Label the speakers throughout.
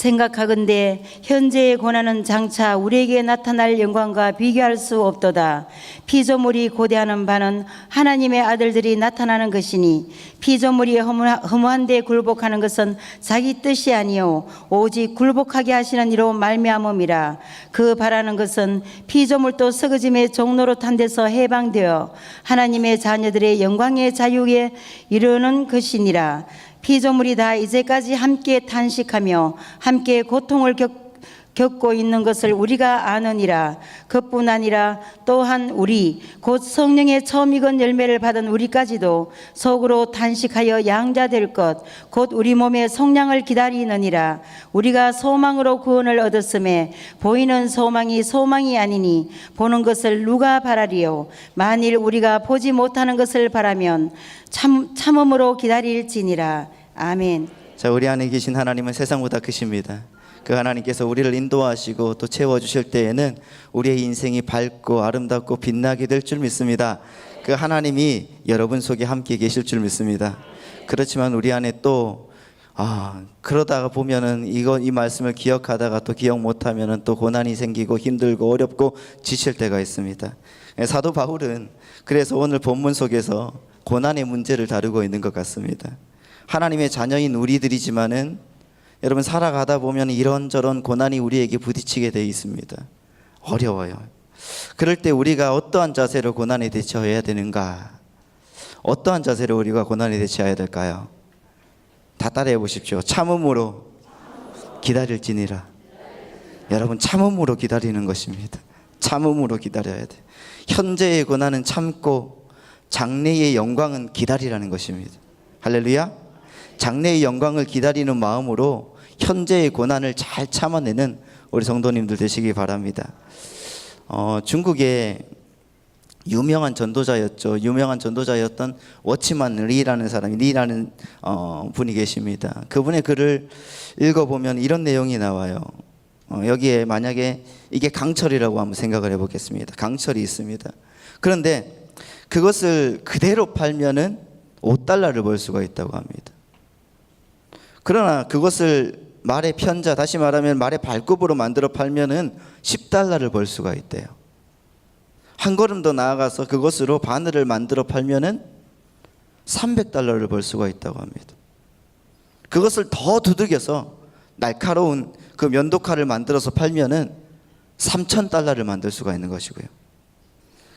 Speaker 1: 생각하건대 현재의 고난은 장차 우리에게 나타날 영광과 비교할 수 없도다. 피조물이 고대하는 바는 하나님의 아들들이 나타나는 것이니 피조물이 허무한 데 굴복하는 것은 자기 뜻이 아니요 오직 굴복하게 하시는 이로 말미암음이라. 그 바라는 것은 피조물도 썩어짐의 종로로 탄 데서 해방되어 하나님의 자녀들의 영광의 자유에 이르는 것이니라. 피조물이 다 이제까지 함께 탄식하며 함께 고통을 겪고 있는 것을 우리가 아느니라. 그뿐 아니라 또한 우리 곧 성령의 처음 익은 열매를 받은 우리까지도 속으로 탄식하여 양자될 것 곧 우리 몸의 성량을 기다리느니라. 우리가 소망으로 구원을 얻었음에 보이는 소망이 소망이 아니니 보는 것을 누가 바라리요. 만일 우리가 보지 못하는 것을 바라면 참음으로 기다릴지니라. 아멘.
Speaker 2: 자, 우리 안에 계신 하나님은 세상보다 크십니다. 그 하나님께서 우리를 인도하시고 또 채워주실 때에는 우리의 인생이 밝고 아름답고 빛나게 될 줄 믿습니다. 그 하나님이 여러분 속에 함께 계실 줄 믿습니다. 그렇지만 우리 안에 또 그러다가 보면은 이 말씀을 기억하다가 또 기억 못하면은 또 고난이 생기고 힘들고 어렵고 지칠 때가 있습니다. 사도 바울은 그래서 오늘 본문 속에서 고난의 문제를 다루고 있는 것 같습니다. 하나님의 자녀인 우리들이지만은 여러분 살아가다 보면 이런저런 고난이 우리에게 부딪히게 되어 있습니다. 어려워요. 그럴 때 우리가 어떠한 자세로 고난에 대처해야 되는가? 어떠한 자세로 우리가 고난에 대처해야 될까요? 다 따라해 보십시오. 참음으로 기다릴지니라. 여러분 참음으로 기다리는 것입니다. 참음으로 기다려야 돼. 현재의 고난은 참고 장래의 영광은 기다리라는 것입니다. 할렐루야. 장래의 영광을 기다리는 마음으로 현재의 고난을 잘 참아내는 우리 성도님들 되시기 바랍니다. 중국에 유명한 전도자였죠. 유명한 전도자였던 워치만 리라는 사람이 리라는 분이 계십니다. 그분의 글을 읽어보면 이런 내용이 나와요. 여기에 만약에 이게 강철이라고 한번 생각을 해보겠습니다. 강철이 있습니다. 그런데 그것을 그대로 팔면은 $5를 벌 수가 있다고 합니다. 그러나 그것을 말의 편자, 다시 말하면 말의 발굽으로 만들어 팔면은 $10를 벌 수가 있대요. 한 걸음 더 나아가서 그것으로 바늘을 만들어 팔면은 $300를 벌 수가 있다고 합니다. 그것을 더 두들겨서 날카로운 그 면도칼을 만들어서 팔면은 $3,000를 만들 수가 있는 것이고요.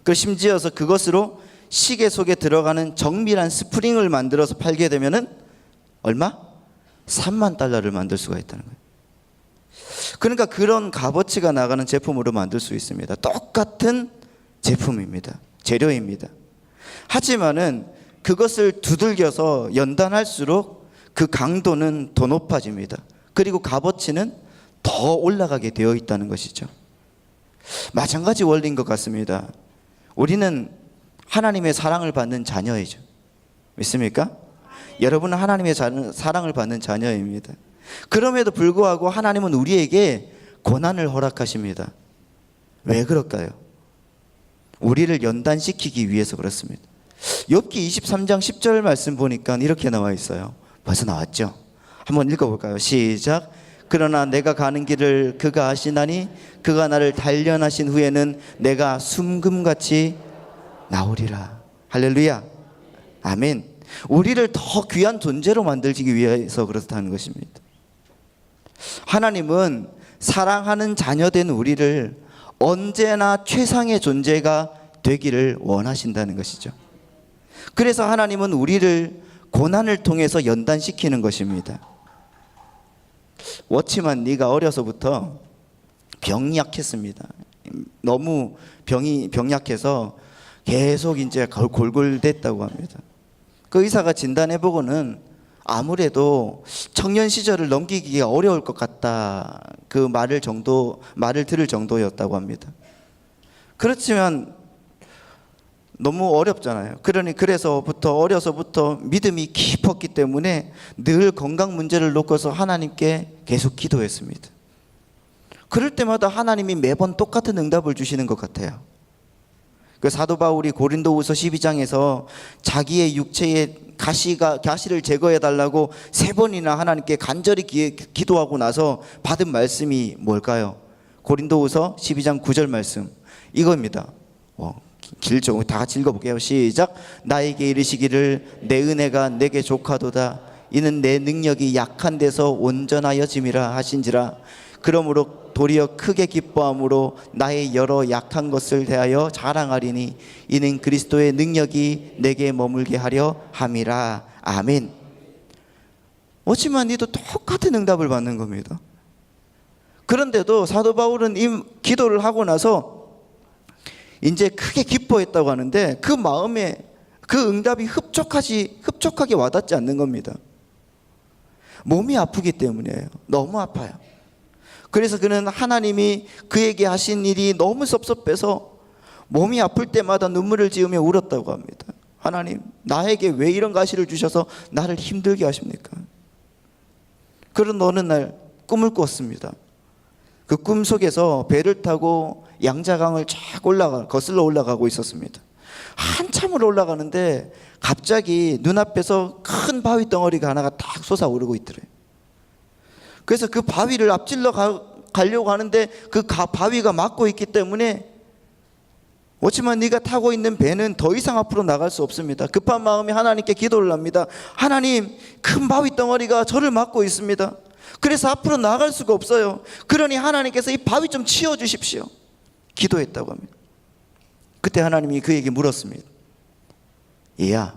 Speaker 2: 그 심지어서 그것으로 시계 속에 들어가는 정밀한 스프링을 만들어서 팔게 되면은 얼마? $30,000를 만들 수가 있다는 거예요. 그러니까 그런 값어치가 나가는 제품으로 만들 수 있습니다. 똑같은 제품입니다. 재료입니다. 하지만은 그것을 두들겨서 연단할수록 그 강도는 더 높아집니다. 그리고 값어치는 더 올라가게 되어 있다는 것이죠. 마찬가지 원리인 것 같습니다. 우리는 하나님의 사랑을 받는 자녀이죠. 믿습니까? 여러분은 하나님의 사랑을 받는 자녀입니다. 그럼에도 불구하고 하나님은 우리에게 고난을 허락하십니다. 왜 그럴까요? 우리를 연단시키기 위해서 그렇습니다. 욥기 23장 10절 말씀 보니까 이렇게 나와 있어요. 벌써 나왔죠? 한번 읽어볼까요? 시작. 그러나 내가 가는 길을 그가 아시나니 그가 나를 단련하신 후에는 내가 숨금같이 나오리라. 할렐루야. 아멘. 우리를 더 귀한 존재로 만들기 위해서 그렇다는 것입니다. 하나님은 사랑하는 자녀된 우리를 언제나 최상의 존재가 되기를 원하신다는 것이죠. 그래서 하나님은 우리를 고난을 통해서 연단시키는 것입니다. 워치만 네가 어려서부터 병이 약했습니다. 너무 병이 병약해서 계속 이제 골골댔다고 합니다. 그 의사가 진단해보고는 아무래도 청년 시절을 넘기기가 어려울 것 같다, 그 말을 들을 정도였다고 합니다. 그렇지만 너무 어렵잖아요. 그래서부터 어려서부터 믿음이 깊었기 때문에 늘 건강 문제를 놓고서 하나님께 계속 기도했습니다. 그럴 때마다 하나님이 매번 똑같은 응답을 주시는 것 같아요. 그 사도 바울이 고린도후서 12장에서 자기의 육체에 가시를 제거해 달라고 3번이나 하나님께 간절히 기도하고 나서 받은 말씀이 뭘까요? 고린도후서 12장 9절 말씀 이겁니다. 길죠. 다 같이 읽어볼게요. 시작. 나에게 이르시기를 내 은혜가 내게 족하도다. 이는 내 능력이 약한 데서 온전하여짐이라 하신지라. 그러므로 도리어 크게 기뻐함으로 나의 여러 약한 것을 대하여 자랑하리니 이는 그리스도의 능력이 내게 머물게 하려 함이라. 아멘. 어찌만 이도 똑같은 응답을 받는 겁니다. 그런데도 사도 바울은 이 기도를 하고 나서 이제 크게 기뻐했다고 하는데 그 마음에 그 응답이 흡족하게 와닿지 않는 겁니다. 몸이 아프기 때문이에요. 너무 아파요. 그래서 그는 하나님이 그에게 하신 일이 너무 섭섭해서 몸이 아플 때마다 눈물을 지으며 울었다고 합니다. 하나님, 나에게 왜 이런 가시를 주셔서 나를 힘들게 하십니까? 그런 어느 날 꿈을 꿨습니다. 그 꿈 속에서 배를 타고 양자강을 쫙 거슬러 올라가고 있었습니다. 한참을 올라가는데 갑자기 눈앞에서 큰 바위 덩어리가 하나가 딱 솟아오르고 있더래요. 그래서 그 바위를 앞질러 가려고 하는데 그 바위가 막고 있기 때문에 어찌만 네가 타고 있는 배는 더 이상 앞으로 나갈 수 없습니다. 급한 마음에 하나님께 기도를 합니다. 하나님, 큰 바위 덩어리가 저를 막고 있습니다. 그래서 앞으로 나갈 수가 없어요. 그러니 하나님께서 이 바위 좀 치워주십시오. 기도했다고 합니다. 그때 하나님이 그에게 물었습니다. 얘야,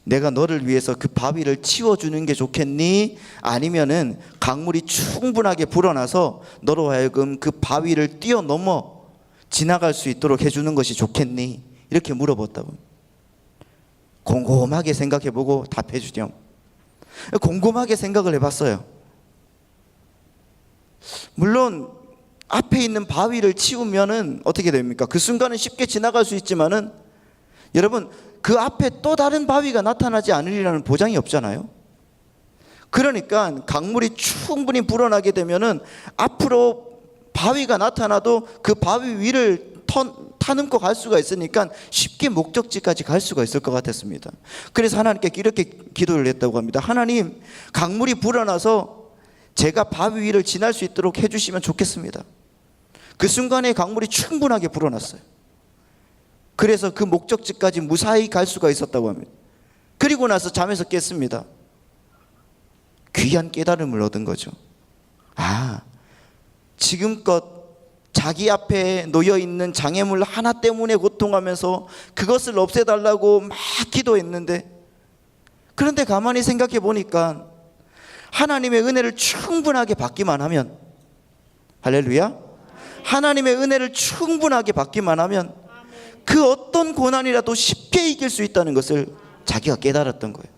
Speaker 2: 내가 너를 위해서 그 바위를 치워주는 게 좋겠니? 아니면은 강물이 충분하게 불어나서 너로 하여금 그 바위를 뛰어넘어 지나갈 수 있도록 해주는 것이 좋겠니? 이렇게 물어봤다고. 곰곰하게 생각해보고 답해주렴. 곰곰하게 생각을 해봤어요. 물론 앞에 있는 바위를 치우면은 어떻게 됩니까? 그 순간은 쉽게 지나갈 수 있지만은 여러분, 그 앞에 또 다른 바위가 나타나지 않으리라는 보장이 없잖아요. 그러니까 강물이 충분히 불어나게 되면은 앞으로 바위가 나타나도 그 바위 위를 타넘고 갈 수가 있으니까 쉽게 목적지까지 갈 수가 있을 것 같았습니다. 그래서 하나님께 이렇게 기도를 했다고 합니다. 하나님, 강물이 불어나서 제가 바위 위를 지날 수 있도록 해주시면 좋겠습니다. 그 순간에 강물이 충분하게 불어났어요. 그래서 그 목적지까지 무사히 갈 수가 있었다고 합니다. 그리고 나서 잠에서 깼습니다. 귀한 깨달음을 얻은 거죠. 지금껏 자기 앞에 놓여있는 장애물 하나 때문에 고통하면서 그것을 없애달라고 막 기도했는데, 그런데 가만히 생각해 보니까 하나님의 은혜를 충분하게 받기만 하면, 할렐루야, 하나님의 은혜를 충분하게 받기만 하면 그 어떤 고난이라도 쉽게 이길 수 있다는 것을 자기가 깨달았던 거예요.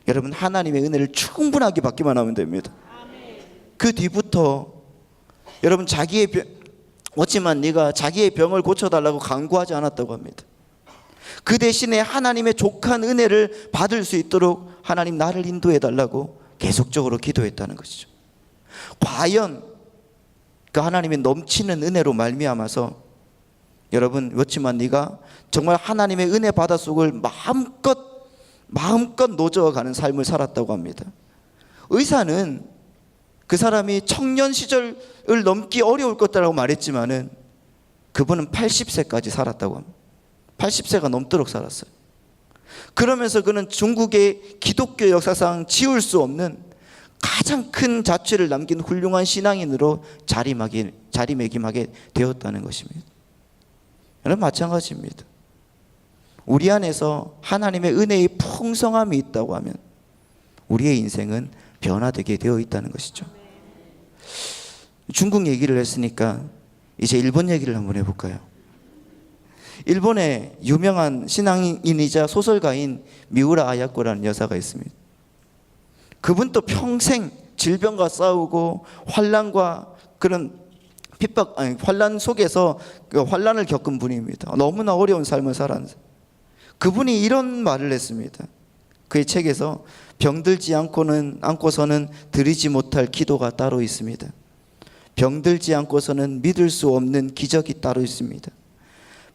Speaker 2: 여러분, 하나님의 은혜를 충분하게 받기만 하면 됩니다. 그 뒤부터 여러분, 어찌만 네가 자기의 병을 고쳐달라고 간구하지 않았다고 합니다. 그 대신에 하나님의 족한 은혜를 받을 수 있도록 하나님, 나를 인도해달라고 계속적으로 기도했다는 것이죠. 과연 그 하나님의 넘치는 은혜로 말미암아서 여러분, 어찌만 네가 정말 하나님의 은혜 바닷속을 마음껏 노져가는 삶을 살았다고 합니다. 의사는 그 사람이 청년 시절을 넘기 어려울 것이라고 말했지만은 그분은 80세까지 살았다고 합니다. 80세가 넘도록 살았어요. 그러면서 그는 중국의 기독교 역사상 지울 수 없는 가장 큰 자취를 남긴 훌륭한 신앙인으로 자리매김하게 되었다는 것입니다. 여러분, 마찬가지입니다. 우리 안에서 하나님의 은혜의 풍성함이 있다고 하면 우리의 인생은 변화되게 되어 있다는 것이죠. 중국 얘기를 했으니까 이제 일본 얘기를 한번 해볼까요? 일본의 유명한 신앙인이자 소설가인 미우라 아야코라는 여사가 있습니다. 그분도 평생 질병과 싸우고 환난과 그런 환난 속에서 그 환난을 겪은 분입니다. 너무나 어려운 삶을 살았는데 그분이 이런 말을 했습니다. 그의 책에서 병들지 않고서는 드리지 못할 기도가 따로 있습니다. 병들지 않고서는 믿을 수 없는 기적이 따로 있습니다.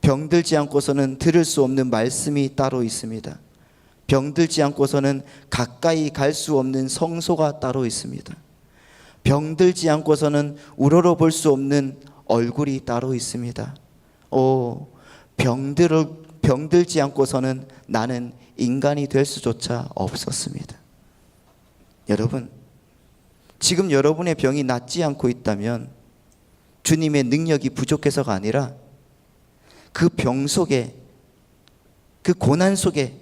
Speaker 2: 병들지 않고서는 들을 수 없는 말씀이 따로 있습니다. 병들지 않고서는 가까이 갈 수 없는 성소가 따로 있습니다. 병들지 않고서는 우러러 볼 수 없는 얼굴이 따로 있습니다. 병들지 않고서는 나는 인간이 될 수조차 없었습니다. 여러분, 지금 여러분의 병이 낫지 않고 있다면 주님의 능력이 부족해서가 아니라 그 병 속에, 그 고난 속에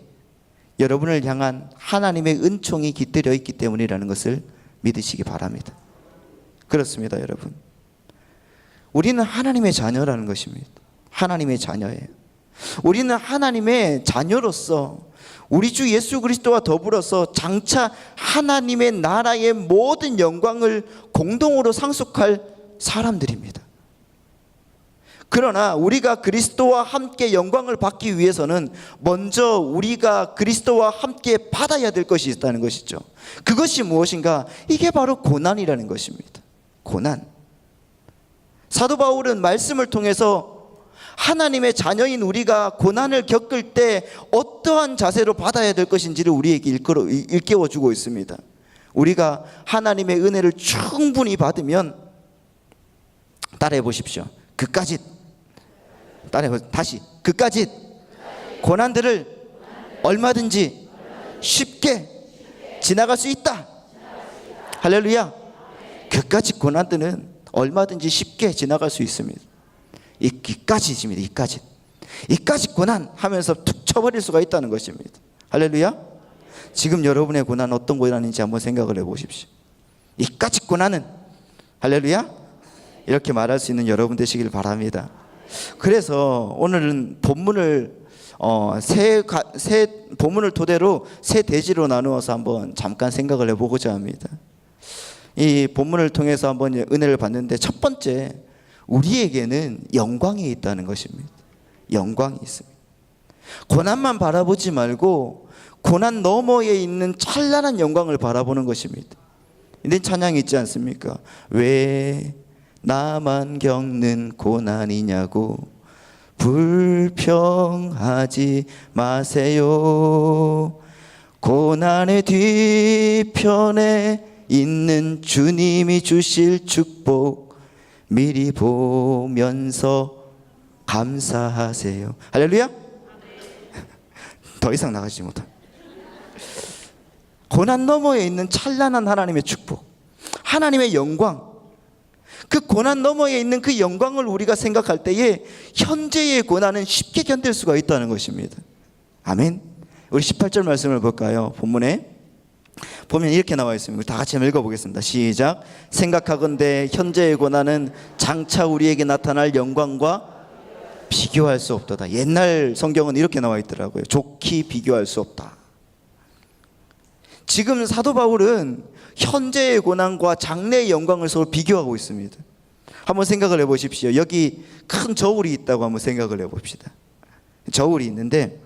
Speaker 2: 여러분을 향한 하나님의 은총이 깃들여 있기 때문이라는 것을 믿으시기 바랍니다. 그렇습니다, 여러분. 우리는 하나님의 자녀라는 것입니다. 하나님의 자녀예요. 우리는 하나님의 자녀로서 우리 주 예수 그리스도와 더불어서 장차 하나님의 나라의 모든 영광을 공동으로 상속할 사람들입니다. 그러나 우리가 그리스도와 함께 영광을 받기 위해서는 먼저 우리가 그리스도와 함께 받아야 될 것이 있다는 것이죠. 그것이 무엇인가? 이게 바로 고난이라는 것입니다. 고난. 사도 바울은 말씀을 통해서 하나님의 자녀인 우리가 고난을 겪을 때 어떠한 자세로 받아야 될 것인지를 우리에게 일깨워주고 있습니다. 우리가 하나님의 은혜를 충분히 받으면, 따라해 보십시오. 다시 그까짓 고난들을 얼마든지 쉽게 지나갈 수 있다. 할렐루야. 그까짓 고난들은 얼마든지 쉽게 지나갈 수 있습니다. 이까짓입니다. 이까짓 고난 하면서 툭 쳐버릴 수가 있다는 것입니다. 할렐루야. 지금 여러분의 고난 어떤 고난인지 한번 생각을 해보십시오. 이까짓 고난은, 할렐루야, 이렇게 말할 수 있는 여러분 되시길 바랍니다. 그래서 오늘은 본문을 새 본문을 토대로 세 대지로 나누어서 한번 잠깐 생각을 해보고자 합니다. 이 본문을 통해서 한번 은혜를 받는데, 첫 번째, 우리에게는 영광이 있다는 것입니다. 영광이 있습니다. 고난만 바라보지 말고 고난 너머에 있는 찬란한 영광을 바라보는 것입니다. 이런 찬양이 있지 않습니까? 왜 나만 겪는 고난이냐고 불평하지 마세요. 고난의 뒤편에 있는 주님이 주실 축복 미리 보면서 감사하세요. 할렐루야. 더 이상 나가지 못합니다. 고난 너머에 있는 찬란한 하나님의 축복, 하나님의 영광, 그 고난 너머에 있는 그 영광을 우리가 생각할 때에 현재의 고난은 쉽게 견딜 수가 있다는 것입니다. 아멘. 우리 18절 말씀을 볼까요? 본문에 보면 이렇게 나와 있습니다. 다 같이 한번 읽어보겠습니다. 시작. 생각하건대 현재의 고난은 장차 우리에게 나타날 영광과 비교할 수 없도다. 옛날 성경은 이렇게 나와 있더라고요. 좋게 비교할 수 없다. 지금 사도 바울은 현재의 고난과 장래의 영광을 서로 비교하고 있습니다. 한번 생각을 해보십시오. 여기 큰 저울이 있다고 한번 생각을 해봅시다. 저울이 있는데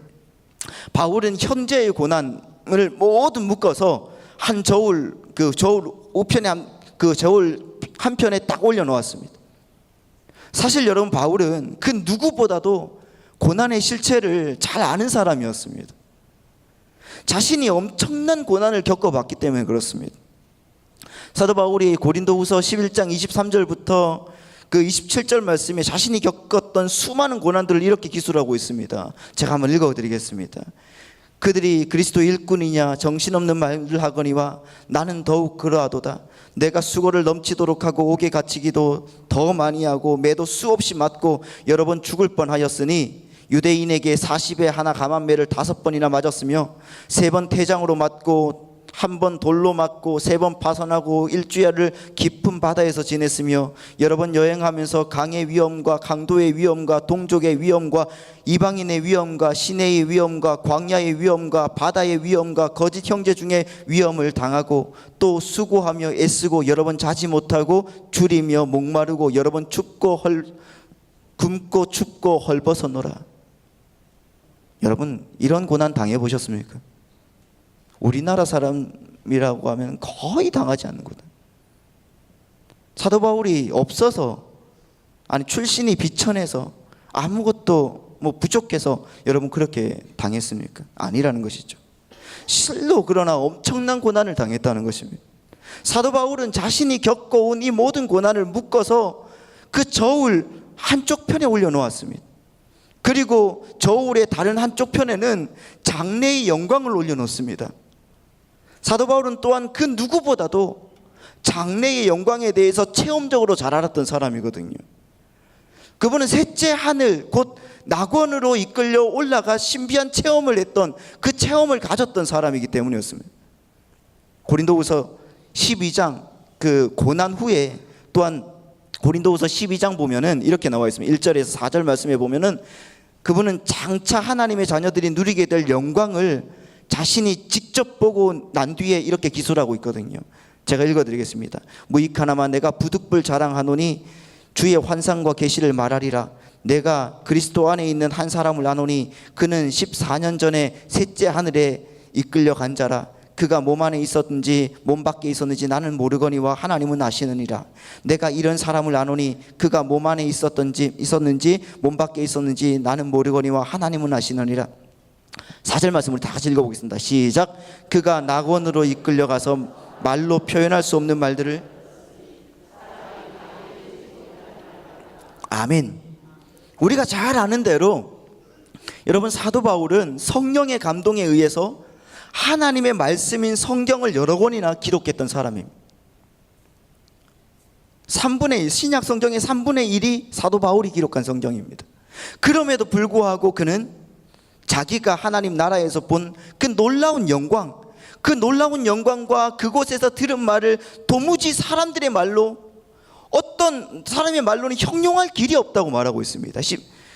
Speaker 2: 바울은 현재의 고난을 모두 묶어서 한 저울, 그 저울 우편에 그 저울 한 편에 딱 올려놓았습니다. 사실 여러분, 바울은 그 누구보다도 고난의 실체를 잘 아는 사람이었습니다. 자신이 엄청난 고난을 겪어봤기 때문에 그렇습니다. 사도 바울이 고린도후서 11장 23절부터 그 27절 말씀에 자신이 겪었던 수많은 고난들을 이렇게 기술하고 있습니다. 제가 한번 읽어드리겠습니다. 그들이 그리스도 일꾼이냐 정신없는 말을 하거니와 나는 더욱 그러하도다. 내가 수고를 넘치도록 하고 옥에 갇히기도 더 많이 하고 매도 수없이 맞고 여러 번 죽을 뻔하였으니 유대인에게 40에 하나 감한매를 5번이나 맞았으며 3번 태장으로 맞고 1번 돌로 맞고 3번 파선하고 일주일을 깊은 바다에서 지냈으며 여러 번 여행하면서 강의 위험과 강도의 위험과 동족의 위험과 이방인의 위험과 시내의 위험과 광야의 위험과 바다의 위험과 거짓 형제 중에 위험을 당하고 또 수고하며 애쓰고 여러 번 자지 못하고 줄이며 목마르고 여러 번 굶고 춥고 헐벗었노라. 여러분, 이런 고난 당해보셨습니까? 우리나라 사람이라고 하면 거의 당하지 않는 거다. 사도 바울이 없어서, 아니 출신이 비천해서 아무것도 뭐 부족해서 여러분 그렇게 당했습니까? 아니라는 것이죠. 실로 그러나 엄청난 고난을 당했다는 것입니다. 사도 바울은 자신이 겪어온 이 모든 고난을 묶어서 그 저울 한쪽 편에 올려놓았습니다. 그리고 저울의 다른 한쪽 편에는 장래의 영광을 올려놓습니다. 사도 바울은 또한 그 누구보다도 장래의 영광에 대해서 체험적으로 잘 알았던 사람이거든요. 그분은 셋째 하늘 곧 낙원으로 이끌려 올라가 신비한 체험을 했던 그 체험을 가졌던 사람이기 때문이었습니다. 고린도후서 12장 그 고난 후에 또한 고린도후서 12장 보면은 이렇게 나와 있습니다. 1절에서 4절 말씀에 보면은 그분은 장차 하나님의 자녀들이 누리게 될 영광을 자신이 직접 보고 난 뒤에 이렇게 기술하고 있거든요. 제가 읽어드리겠습니다. 무익하나마 내가 부득불 자랑하노니 주의 환상과 계시를 말하리라. 내가 그리스도 안에 있는 한 사람을 아노니 그는 14년 전에 셋째 하늘에 이끌려 간 자라. 그가 몸 안에 있었는지 몸 밖에 있었는지 나는 모르거니와 하나님은 아시느니라. 내가 이런 사람을 아노니 그가 몸 안에 있었는지 몸 밖에 있었는지 나는 모르거니와 하나님은 아시느니라. 4절 말씀을 다 같이 읽어보겠습니다. 시작. 그가 낙원으로 이끌려가서 말로 표현할 수 없는 말들을 아멘. 우리가 잘 아는 대로 여러분 사도 바울은 성령의 감동에 의해서 하나님의 말씀인 성경을 여러 권이나 기록했던 사람입니다. 3분의 1, 신약 성경의 3분의 1이 사도 바울이 기록한 성경입니다. 그럼에도 불구하고 그는 자기가 하나님 나라에서 본 그 놀라운 영광, 그 놀라운 영광과 그곳에서 들은 말을 도무지 사람들의 말로 어떤 사람의 말로는 형용할 길이 없다고 말하고 있습니다.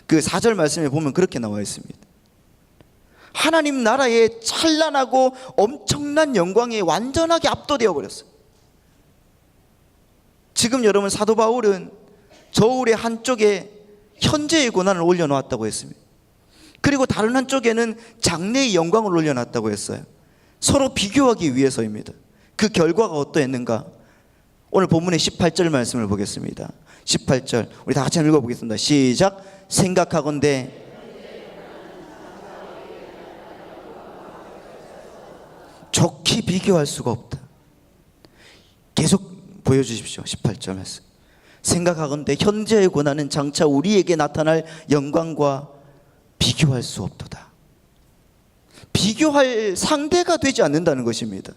Speaker 2: 그 4절 말씀에 보면 그렇게 나와 있습니다. 하나님 나라의 찬란하고 엄청난 영광에 완전하게 압도되어 버렸어요. 지금 여러분 사도 바울은 저울의 한쪽에 현재의 고난을 올려놓았다고 했습니다. 그리고 다른 한쪽에는 장래의 영광을 올려놨다고 했어요. 서로 비교하기 위해서입니다. 그 결과가 어떠했는가? 오늘 본문의 18절 말씀을 보겠습니다. 18절 우리 다 같이 읽어보겠습니다. 시작. 생각하건대 좋게 비교할 수가 없다. 계속 보여주십시오. 18절 말씀. 생각하건대 현재의 고난은 장차 우리에게 나타날 영광과 비교할 수 없도다. 비교할 상대가 되지 않는다는 것입니다.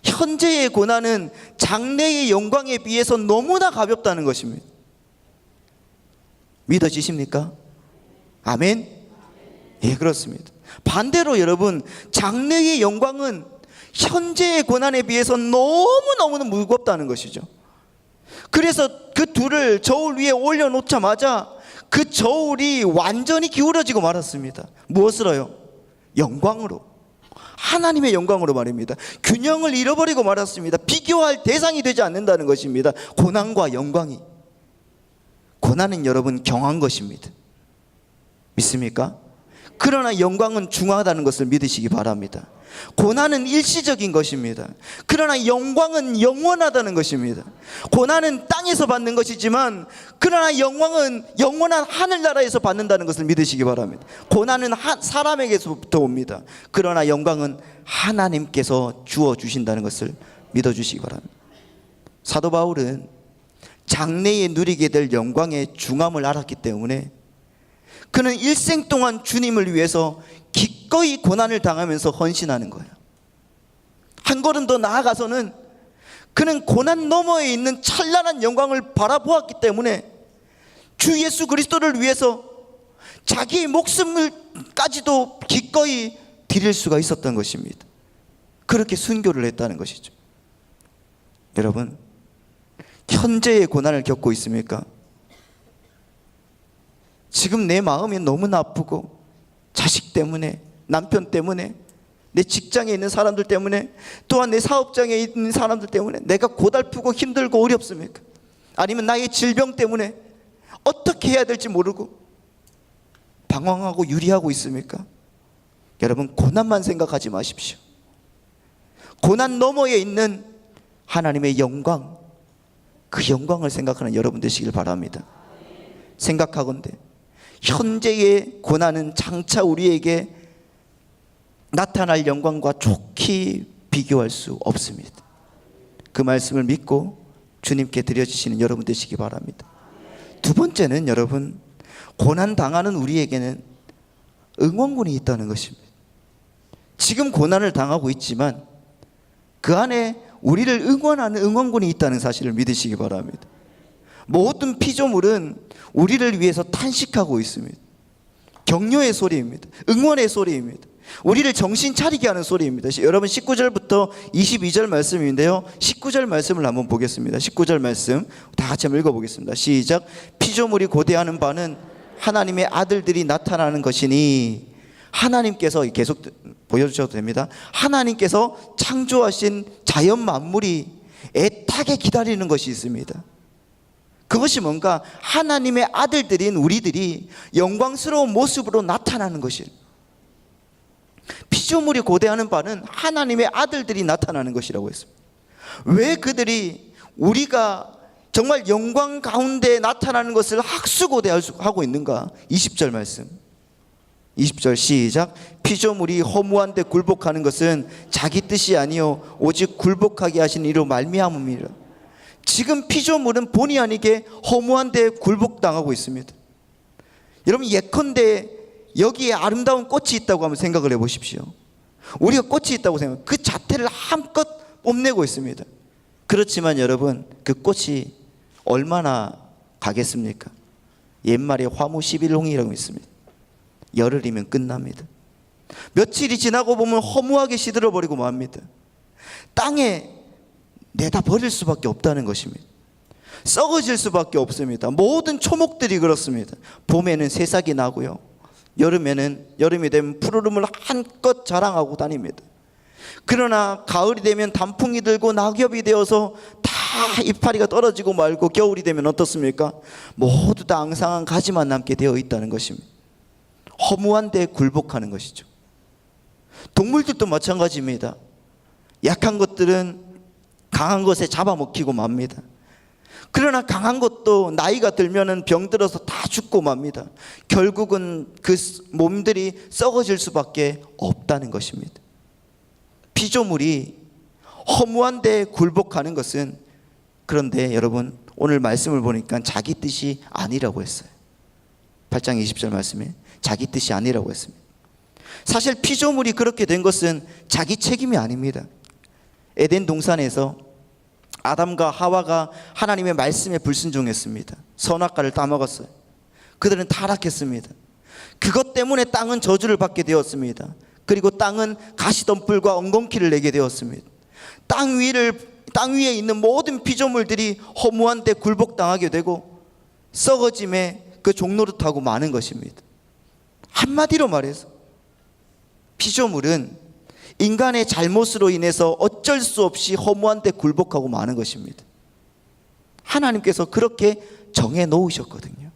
Speaker 2: 현재의 고난은 장래의 영광에 비해서 너무나 가볍다는 것입니다. 믿어지십니까? 아멘? 예, 그렇습니다. 반대로 여러분, 장래의 영광은 현재의 고난에 비해서 너무너무 무겁다는 것이죠. 그래서 그 둘을 저울 위에 올려놓자마자 그 저울이 완전히 기울어지고 말았습니다. 무엇으로요? 영광으로. 하나님의 영광으로 말입니다. 균형을 잃어버리고 말았습니다. 비교할 대상이 되지 않는다는 것입니다. 고난과 영광이. 고난은 여러분 경한 것입니다. 믿습니까? 그러나 영광은 중하다는 것을 믿으시기 바랍니다. 고난은 일시적인 것입니다. 그러나 영광은 영원하다는 것입니다. 고난은 땅에서 받는 것이지만 그러나 영광은 영원한 하늘나라에서 받는다는 것을 믿으시기 바랍니다. 고난은 사람에게서부터 옵니다. 그러나 영광은 하나님께서 주어주신다는 것을 믿어주시기 바랍니다. 사도 바울은 장래에 누리게 될 영광의 중함을 알았기 때문에 그는 일생 동안 주님을 위해서 기꺼이 고난을 당하면서 헌신하는 거예요. 한 걸음 더 나아가서는 그는 고난 너머에 있는 찬란한 영광을 바라보았기 때문에 주 예수 그리스도를 위해서 자기의 목숨을까지도 기꺼이 드릴 수가 있었던 것입니다. 그렇게 순교를 했다는 것이죠. 여러분, 현재의 고난을 겪고 있습니까? 지금 내 마음이 너무나 아프고 자식 때문에, 남편 때문에, 내 직장에 있는 사람들 때문에, 또한 내 사업장에 있는 사람들 때문에 내가 고달프고 힘들고 어렵습니까? 아니면 나의 질병 때문에 어떻게 해야 될지 모르고 방황하고 유리하고 있습니까? 여러분, 고난만 생각하지 마십시오. 고난 너머에 있는 하나님의 영광, 그 영광을 생각하는 여러분 되시길 바랍니다. 생각하건대 현재의 고난은 장차 우리에게 나타날 영광과 좋게 비교할 수 없습니다. 그 말씀을 믿고 주님께 드려주시는 여러분 되시기 바랍니다. 두 번째는 여러분, 고난 당하는 우리에게는 응원군이 있다는 것입니다. 지금 고난을 당하고 있지만 그 안에 우리를 응원하는 응원군이 있다는 사실을 믿으시기 바랍니다. 모든 피조물은 우리를 위해서 탄식하고 있습니다. 격려의 소리입니다. 응원의 소리입니다. 우리를 정신 차리게 하는 소리입니다. 여러분 19절부터 22절 말씀인데요, 19절 말씀을 한번 보겠습니다. 19절 말씀 다 같이 한번 읽어보겠습니다. 시작. 피조물이 고대하는 바는 하나님의 아들들이 나타나는 것이니, 하나님께서 계속 보여주셔도 됩니다. 하나님께서 창조하신 자연 만물이 애타게 기다리는 것이 있습니다. 그것이 뭔가 하나님의 아들들인 우리들이 영광스러운 모습으로 나타나는 것이에요. 피조물이 고대하는 바는 하나님의 아들들이 나타나는 것이라고 했습니다. 왜 그들이 우리가 정말 영광 가운데 나타나는 것을 학수고대하고 있는가? 20절 말씀, 20절 시작. 피조물이 허무한 데 굴복하는 것은 자기 뜻이 아니요 오직 굴복하게 하신 이로 말미암음이라. 지금 피조물은 본의 아니게 허무한 데 굴복당하고 있습니다. 여러분 예컨대 여기에 아름다운 꽃이 있다고 한번 생각을 해보십시오. 우리가 꽃이 있다고 생각하면 그 자태를 한껏 뽐내고 있습니다. 그렇지만 여러분, 그 꽃이 얼마나 가겠습니까? 옛말에 화무 11홍이라고 있습니다. 열흘이면 끝납니다. 며칠이 지나고 보면 허무하게 시들어버리고 맙니다. 땅에 내다 버릴 수밖에 없다는 것입니다. 썩어질 수밖에 없습니다. 모든 초목들이 그렇습니다. 봄에는 새싹이 나고요, 여름이 되면 푸르름을 한껏 자랑하고 다닙니다. 그러나 가을이 되면 단풍이 들고 낙엽이 되어서 다 이파리가 떨어지고 말고, 겨울이 되면 어떻습니까? 모두 다 앙상한 가지만 남게 되어 있다는 것입니다. 허무한 데 굴복하는 것이죠. 동물들도 마찬가지입니다. 약한 것들은 강한 것에 잡아먹히고 맙니다. 그러나 강한 것도 나이가 들면은 병들어서 다 죽고 맙니다. 결국은 그 몸들이 썩어질 수밖에 없다는 것입니다. 피조물이 허무한 데 굴복하는 것은, 그런데 여러분 오늘 말씀을 보니까 자기 뜻이 아니라고 했어요. 8장 20절 말씀에 자기 뜻이 아니라고 했습니다. 사실 피조물이 그렇게 된 것은 자기 책임이 아닙니다. 에덴 동산에서 아담과 하와가 하나님의 말씀에 불순종했습니다. 선악과를 따먹었어요. 그들은 타락했습니다. 그것 때문에 땅은 저주를 받게 되었습니다. 그리고 땅은 가시덤불과 엉겅퀴를 내게 되었습니다. 땅 위에 있는 모든 피조물들이 허무한 데 굴복당하게 되고 썩어짐에 그 종노릇하고 마는 것입니다. 한마디로 말해서 피조물은 인간의 잘못으로 인해서 어쩔 수 없이 허무한 데 굴복하고 마는 것입니다. 하나님께서 그렇게 정해 놓으셨거든요.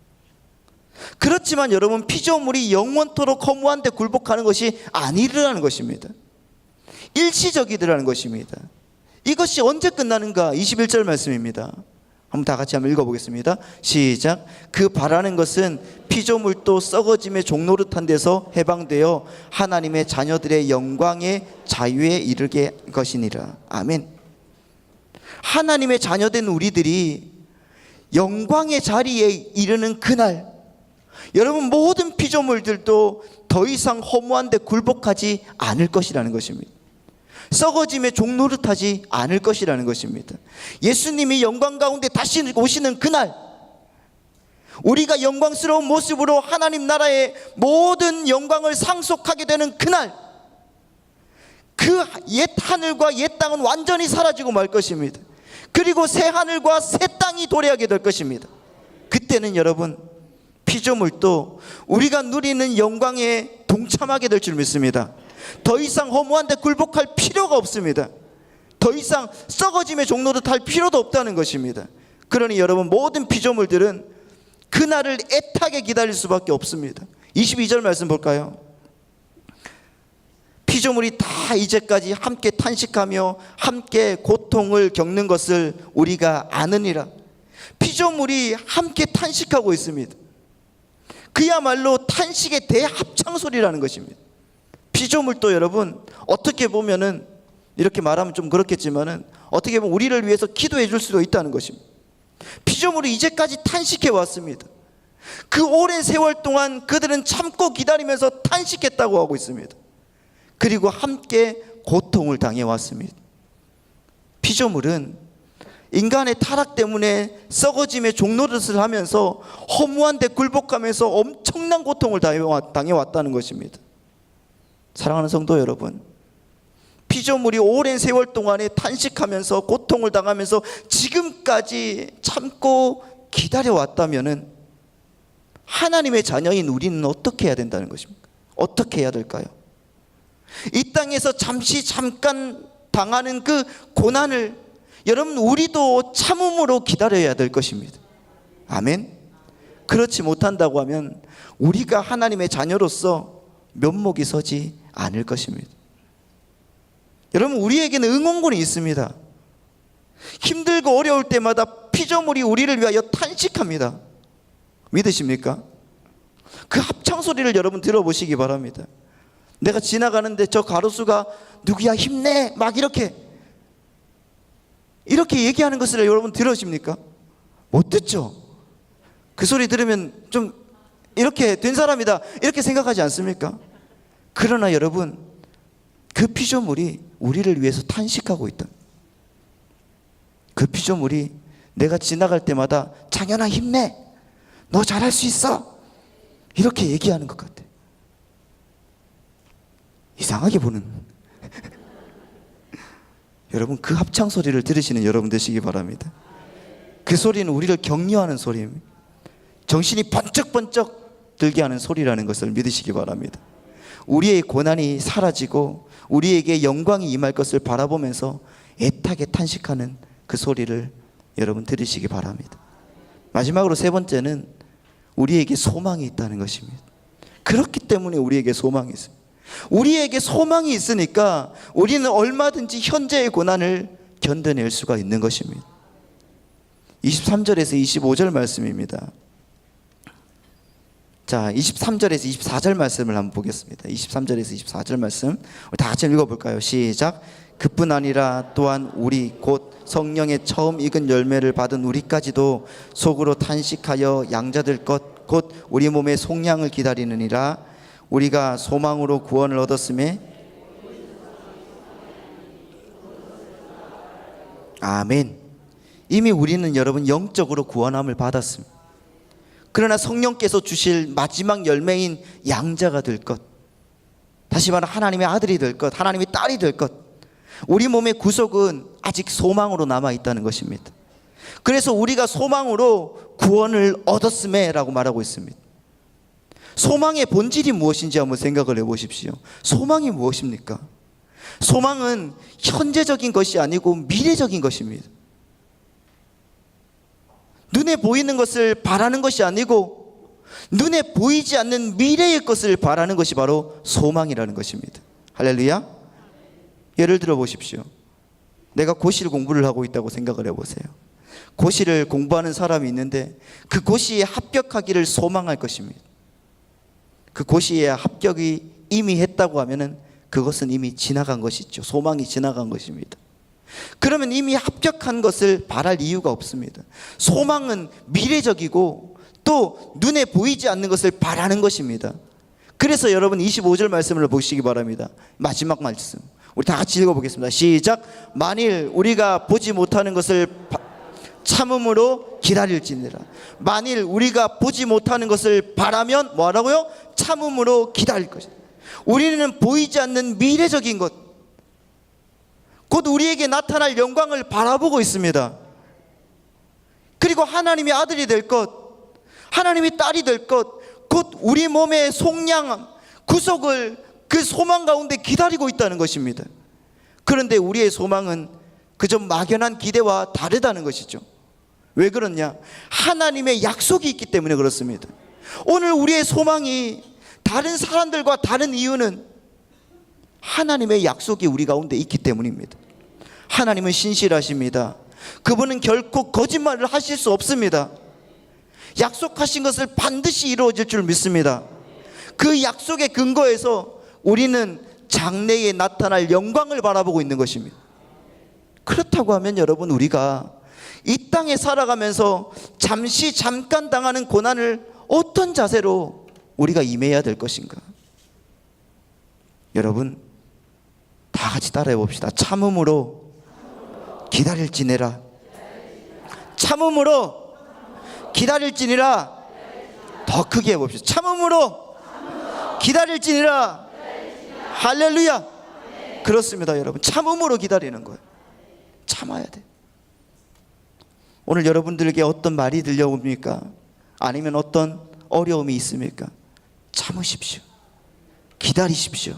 Speaker 2: 그렇지만 여러분, 피조물이 영원토록 허무한 데 굴복하는 것이 아니라는 것입니다. 일시적이라는 것입니다. 이것이 언제 끝나는가? 21절 말씀입니다. 한번 다 같이 한번 읽어보겠습니다. 시작. 그 바라는 것은 피조물도 썩어짐의 종노릇한 데서 해방되어 하나님의 자녀들의 영광의 자유에 이르게 것이니라. 아멘. 하나님의 자녀된 우리들이 영광의 자리에 이르는 그날, 여러분 모든 피조물들도 더 이상 허무한 데 굴복하지 않을 것이라는 것입니다. 썩어짐에 종노릇하지 않을 것이라는 것입니다. 예수님이 영광 가운데 다시 오시는 그날, 우리가 영광스러운 모습으로 하나님 나라의 모든 영광을 상속하게 되는 그날, 그 옛 하늘과 옛 땅은 완전히 사라지고 말 것입니다. 그리고 새 하늘과 새 땅이 도래하게 될 것입니다. 그때는 여러분, 피조물도 우리가 누리는 영광에 동참하게 될 줄 믿습니다. 더 이상 허무한 데 굴복할 필요가 없습니다. 더 이상 썩어짐의 종로를 탈 필요도 없다는 것입니다. 그러니 여러분, 모든 피조물들은 그날을 애타게 기다릴 수밖에 없습니다. 22절 말씀 볼까요? 피조물이 다 이제까지 함께 탄식하며 함께 고통을 겪는 것을 우리가 아느니라. 피조물이 함께 탄식하고 있습니다. 그야말로 탄식의 대합창 소리라는 것입니다. 피조물도 여러분 어떻게 보면은 이렇게 말하면 좀 그렇겠지만은 어떻게 보면 우리를 위해서 기도해 줄 수도 있다는 것입니다. 피조물이 이제까지 탄식해 왔습니다. 그 오랜 세월 동안 그들은 참고 기다리면서 탄식했다고 하고 있습니다. 그리고 함께 고통을 당해 왔습니다. 피조물은 인간의 타락 때문에 썩어짐의 종노릇을 하면서 허무한 데 굴복하면서 엄청난 고통을 당해 왔다는 것입니다. 사랑하는 성도 여러분, 피조물이 오랜 세월 동안에 탄식하면서 고통을 당하면서 지금까지 참고 기다려왔다면은 하나님의 자녀인 우리는 어떻게 해야 된다는 것입니까? 어떻게 해야 될까요? 이 땅에서 잠깐 당하는 그 고난을 여러분 우리도 참음으로 기다려야 될 것입니다. 아멘. 그렇지 못한다고 하면 우리가 하나님의 자녀로서 면목이 서지 않을 것입니다. 여러분 우리에게는 응원군이 있습니다. 힘들고 어려울 때마다 피조물이 우리를 위하여 탄식합니다. 믿으십니까? 그 합창 소리를 여러분 들어보시기 바랍니다. 내가 지나가는데 저 가로수가 누구야 힘내 막 이렇게 얘기하는 것을 여러분 들으십니까? 못 듣죠? 그 소리 들으면 좀 이렇게 된 사람이다 이렇게 생각하지 않습니까? 그러나 여러분 그 피조물이 우리를 위해서 탄식하고 있다. 그 피조물이 내가 지나갈 때마다 장현아 힘내 너 잘할 수 있어 이렇게 얘기하는 것 같아. 이상하게 보는 여러분 그 합창 소리를 들으시는 여러분 되시기 바랍니다. 그 소리는 우리를 격려하는 소리입니다. 정신이 번쩍번쩍 들게 하는 소리라는 것을 믿으시기 바랍니다. 우리의 고난이 사라지고 우리에게 영광이 임할 것을 바라보면서 애타게 탄식하는 그 소리를 여러분 들으시기 바랍니다. 마지막으로 세 번째는 우리에게 소망이 있다는 것입니다. 그렇기 때문에 우리에게 소망이 있습니다. 우리에게 소망이 있으니까 우리는 얼마든지 현재의 고난을 견뎌낼 수가 있는 것입니다. 23절에서 25절 말씀입니다. 자, 23절에서 24절 말씀을 한번 보겠습니다. 23절에서 24절 말씀 우리 다 같이 읽어볼까요? 시작. 그뿐 아니라 또한 우리 곧 성령의 처음 익은 열매를 받은 우리까지도 속으로 탄식하여 양자될 것 곧 우리 몸의 속량을 기다리느니라. 우리가 소망으로 구원을 얻었음에 아멘. 이미 우리는 여러분 영적으로 구원함을 받았습니다. 그러나 성령께서 주실 마지막 열매인 양자가 될 것, 다시 말해 하나님의 아들이 될 것, 하나님의 딸이 될 것, 우리 몸의 구속은 아직 소망으로 남아있다는 것입니다. 그래서 우리가 소망으로 구원을 얻었음에 라고 말하고 있습니다. 소망의 본질이 무엇인지 한번 생각을 해보십시오. 소망이 무엇입니까? 소망은 현재적인 것이 아니고 미래적인 것입니다. 눈에 보이는 것을 바라는 것이 아니고 눈에 보이지 않는 미래의 것을 바라는 것이 바로 소망이라는 것입니다. 할렐루야. 예를 들어 보십시오. 내가 고시를 공부를 하고 있다고 생각을 해보세요. 고시를 공부하는 사람이 있는데 그 고시에 합격하기를 소망할 것입니다. 그 고시에 합격이 이미 했다고 하면은 그것은 이미 지나간 것이죠. 소망이 지나간 것입니다. 그러면 이미 합격한 것을 바랄 이유가 없습니다. 소망은 미래적이고 또 눈에 보이지 않는 것을 바라는 것입니다. 그래서 여러분 25절 말씀을 보시기 바랍니다. 마지막 말씀 우리 다 같이 읽어보겠습니다. 시작. 만일 우리가 보지 못하는 것을 참음으로 기다릴지니라. 만일 우리가 보지 못하는 것을 바라면 뭐하라고요? 참음으로 기다릴 것이다. 우리는 보이지 않는 미래적인 것, 곧 우리에게 나타날 영광을 바라보고 있습니다. 그리고 하나님의 아들이 될 것, 하나님의 딸이 될 것, 곧 우리 몸의 속량, 구속을 그 소망 가운데 기다리고 있다는 것입니다. 그런데 우리의 소망은 그저 막연한 기대와 다르다는 것이죠. 왜 그렇냐? 하나님의 약속이 있기 때문에 그렇습니다. 오늘 우리의 소망이 다른 사람들과 다른 이유는 하나님의 약속이 우리 가운데 있기 때문입니다. 하나님은 신실하십니다. 그분은 결코 거짓말을 하실 수 없습니다. 약속하신 것을 반드시 이루어질 줄 믿습니다. 그 약속의 근거에서 우리는 장래에 나타날 영광을 바라보고 있는 것입니다. 그렇다고 하면 여러분, 우리가 이 땅에 살아가면서 잠깐 당하는 고난을 어떤 자세로 우리가 임해야 될 것인가? 여러분, 다 같이 따라해 봅시다. 참음으로 기다릴지니라. 참음으로 기다릴지니라. 더 크게 해봅시다. 참음으로 기다릴지니라. 할렐루야. 그렇습니다, 여러분. 참음으로 기다리는 거예요. 참아야 돼. 오늘 여러분들에게 어떤 말이 들려옵니까? 아니면 어떤 어려움이 있습니까? 참으십시오. 기다리십시오.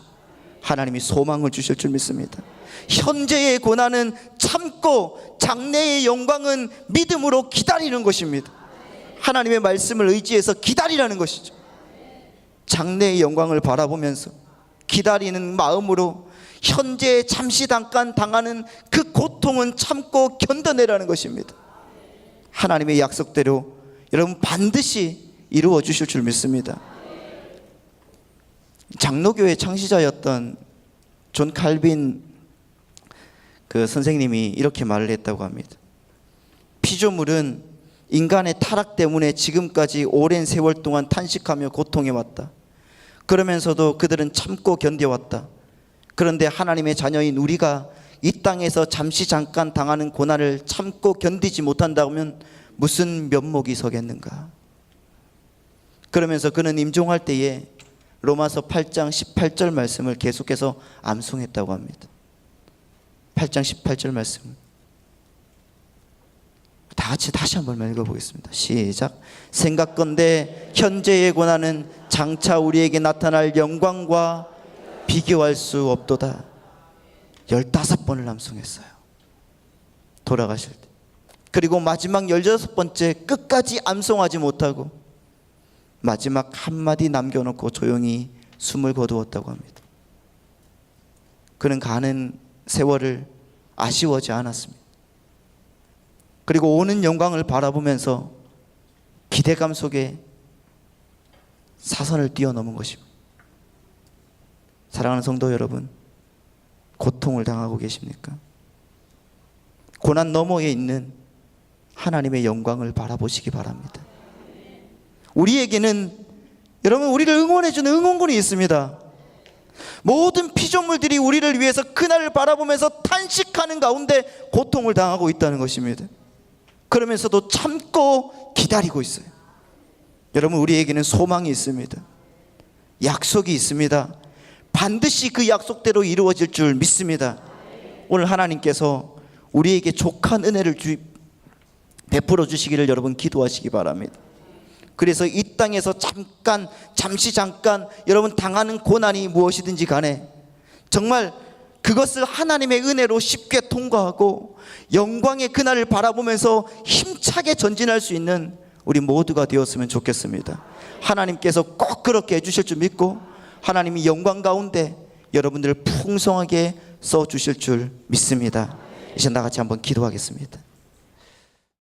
Speaker 2: 하나님이 소망을 주실 줄 믿습니다. 현재의 고난은 참고 장래의 영광은 믿음으로 기다리는 것입니다. 하나님의 말씀을 의지해서 기다리라는 것이죠. 장래의 영광을 바라보면서 기다리는 마음으로 현재 잠깐 당하는 그 고통은 참고 견뎌내라는 것입니다. 하나님의 약속대로 여러분 반드시 이루어 주실 줄 믿습니다. 장로교의 창시자였던 존 칼빈 그 선생님이 이렇게 말을 했다고 합니다. 피조물은 인간의 타락 때문에 지금까지 오랜 세월 동안 탄식하며 고통해왔다. 그러면서도 그들은 참고 견뎌왔다. 그런데 하나님의 자녀인 우리가 이 땅에서 잠깐 당하는 고난을 참고 견디지 못한다면 무슨 면목이 서겠는가? 그러면서 그는 임종할 때에 로마서 8장 18절 말씀을 계속해서 암송했다고 합니다. 8장 18절 말씀 다 같이 다시 한번 읽어보겠습니다. 시작. 생각건대 현재의 고난은 장차 우리에게 나타날 영광과 비교할 수 없도다. 15번을 암송했어요. 돌아가실 때. 그리고 마지막 16번째 끝까지 암송하지 못하고 마지막 한마디 남겨놓고 조용히 숨을 거두었다고 합니다. 그는 가는 세월을 아쉬워하지 않았습니다. 그리고 오는 영광을 바라보면서 기대감 속에 사선을 뛰어넘은 것입니다. 사랑하는 성도 여러분, 고통을 당하고 계십니까? 고난 너머에 있는 하나님의 영광을 바라보시기 바랍니다. 우리에게는 여러분, 우리를 응원해주는 응원군이 있습니다. 모든 피조물들이 우리를 위해서 그날을 바라보면서 탄식하는 가운데 고통을 당하고 있다는 것입니다. 그러면서도 참고 기다리고 있어요. 여러분, 우리에게는 소망이 있습니다. 약속이 있습니다. 반드시 그 약속대로 이루어질 줄 믿습니다. 오늘 하나님께서 우리에게 족한 은혜를 베풀어 주시기를 여러분 기도하시기 바랍니다. 그래서 이 땅에서 잠시 여러분 당하는 고난이 무엇이든지 간에 정말 그것을 하나님의 은혜로 쉽게 통과하고 영광의 그날을 바라보면서 힘차게 전진할 수 있는 우리 모두가 되었으면 좋겠습니다. 하나님께서 꼭 그렇게 해주실 줄 믿고 하나님이 영광 가운데 여러분들을 풍성하게 써주실 줄 믿습니다. 이제 나같이 한번 기도하겠습니다.